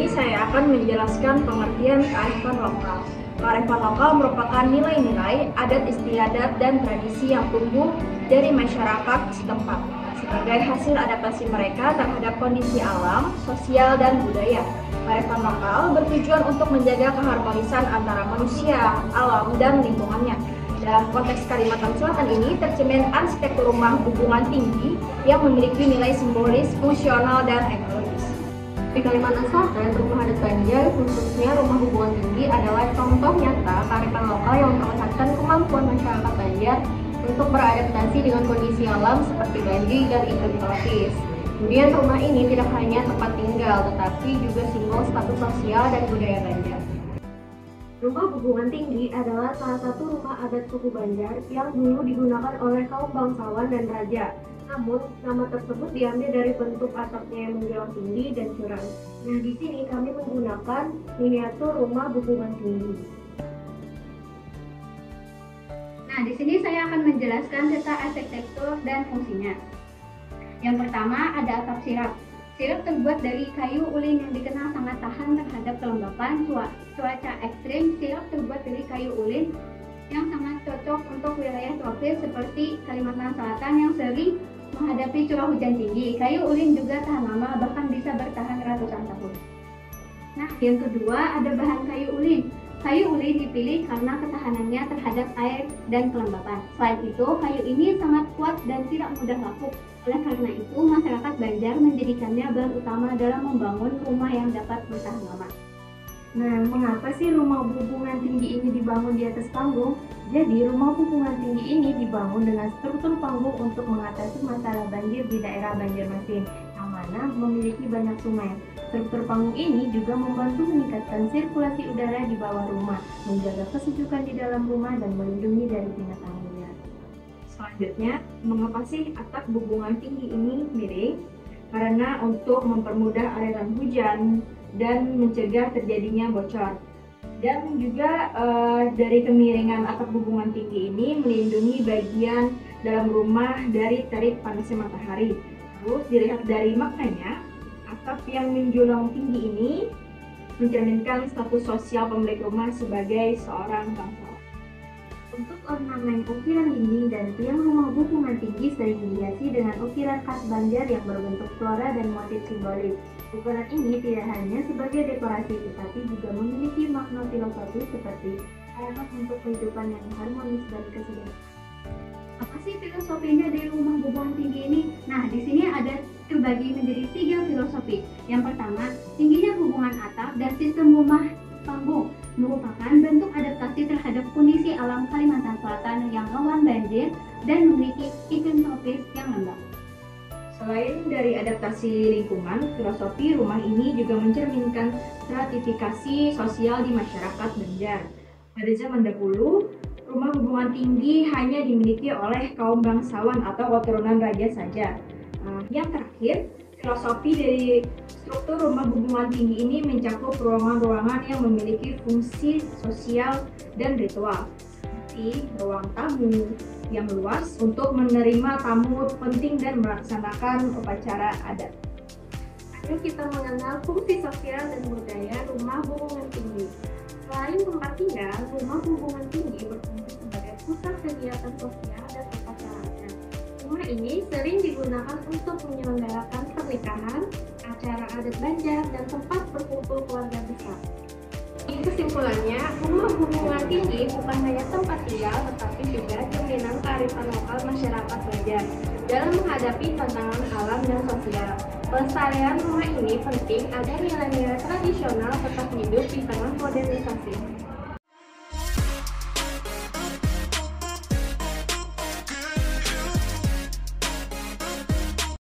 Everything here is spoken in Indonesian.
sini saya akan menjelaskan pengertian kearifan lokal. Kearifan lokal merupakan nilai-nilai, adat istiadat, dan tradisi yang tumbuh dari masyarakat setempat sebagai hasil adaptasi mereka terhadap kondisi alam, sosial, dan budaya. Kearifan lokal bertujuan untuk menjaga keharmonisan antara manusia, alam, dan lingkungannya. Dalam konteks Kalimantan Selatan ini tercermin arsitektur rumah hubungan tinggi yang memiliki nilai simbolis, fungsional, dan ekologis. Di Kalimantan Selatan, rumah adat Banjar, khususnya rumah hubungan tinggi, adalah contoh nyata kearifan lokal yang memperlihatkan kemampuan masyarakat Banjar untuk beradaptasi dengan kondisi alam seperti banjir dan iklim tropis. Kemudian rumah ini tidak hanya tempat tinggal, tetapi juga simbol status sosial dan budaya Banjar. Rumah hubungan tinggi adalah salah satu rumah adat suku Banjar yang dulu digunakan oleh kaum bangsawan dan raja. Namun, nama tersebut diambil dari bentuk atapnya yang menjulang tinggi dan curam. Nah, di sini kami menggunakan miniatur rumah hubungan tinggi. Nah, di sini saya akan menjelaskan tentang arsitektur dan fungsinya. Yang pertama ada atap sirap. Sirap terbuat dari kayu ulin yang dikenal sangat tahan terhadap kelembapan cuaca ekstrim. Sirap terbuat dari kayu ulin yang sangat cocok untuk wilayah tropis seperti Kalimantan Selatan yang sering menghadapi curah hujan tinggi. Kayu ulin juga tahan lama, bahkan bisa bertahan ratusan tahun. Nah, yang kedua ada bahan kayu ulin. Kayu ulin dipilih karena ketahanannya terhadap air dan kelembapan. Selain itu, kayu ini sangat kuat dan tidak mudah lapuk. Oleh karena itu, masyarakat Banjar menjadikannya bahan utama dalam membangun rumah yang dapat bertahan lama. Nah, mengapa sih rumah hubungan tinggi ini dibangun di atas panggung? Jadi, rumah hubungan tinggi ini dibangun dengan struktur panggung untuk mengatasi masalah banjir di daerah Banjarmasin, yang mana memiliki banyak sungai. Struktur panggung ini juga membantu meningkatkan sirkulasi udara di bawah rumah, menjaga kesejukan di dalam rumah, dan melindungi dari binatang liar. Selanjutnya, mengapa sih atap hubungan tinggi ini miring? Karena untuk mempermudah aliran hujan dan mencegah terjadinya bocor. Dan juga dari kemiringan atap hubungan tinggi ini melindungi bagian dalam rumah dari terik panasnya matahari. Terus dilihat dari maknanya, atap yang menjulang tinggi ini mencerminkan status sosial pemilik rumah sebagai seorang bangsawan. Untuk ornamen ukiran dinding dan tiang rumah hubungan tinggi sering dihiasi dengan ukiran khas Banjar yang berbentuk flora dan motif simbolis. Ukiran ini tidak hanya sebagai dekorasi, tetapi juga memiliki makna filosofis seperti harapan untuk kehidupan yang harmonis dan kesejahteraan. Apa sih filosofinya dari rumah hubungan tinggi ini? Nah, di sini ada terbagi menjadi 3 filosofi. Yang pertama, tingginya hubungan atap dan sistem rumah panggung merupakan bentuk adaptasi terhadap kondisi alam Kalimantan Selatan yang rawan banjir dan memiliki iklim tropis yang lembab. Selain dari adaptasi lingkungan, filosofi rumah ini juga mencerminkan stratifikasi sosial di masyarakat Banjar. Pada zaman dahulu, rumah hubungan tinggi hanya dimiliki oleh kaum bangsawan atau keturunan raja saja. Yang terakhir, filosofi dari struktur rumah hubungan tinggi ini mencakup ruangan-ruangan yang memiliki fungsi sosial dan ritual, seperti ruang tamu yang luas untuk menerima tamu penting dan melaksanakan upacara adat. Ayo kita mengenal fungsi sosial dan budaya rumah hubungan tinggi. Selain tempat tinggal, rumah hubungan tinggi berfungsi sebagai pusat kegiatan sosial dan upacara. Rumah ini sering digunakan untuk menyelenggarakan pernikahan, acara adat Banjar, dan tempat berkumpul keluarga besar. Kesimpulannya, rumah hubungan tinggi bukan hanya tempat tinggal, tetapi juga cerminan kearifan lokal masyarakat Banjar dalam menghadapi tantangan alam dan sosial. Pelestarian rumah ini penting agar nilai-nilai tradisional tetap hidup di tengah modernisasi.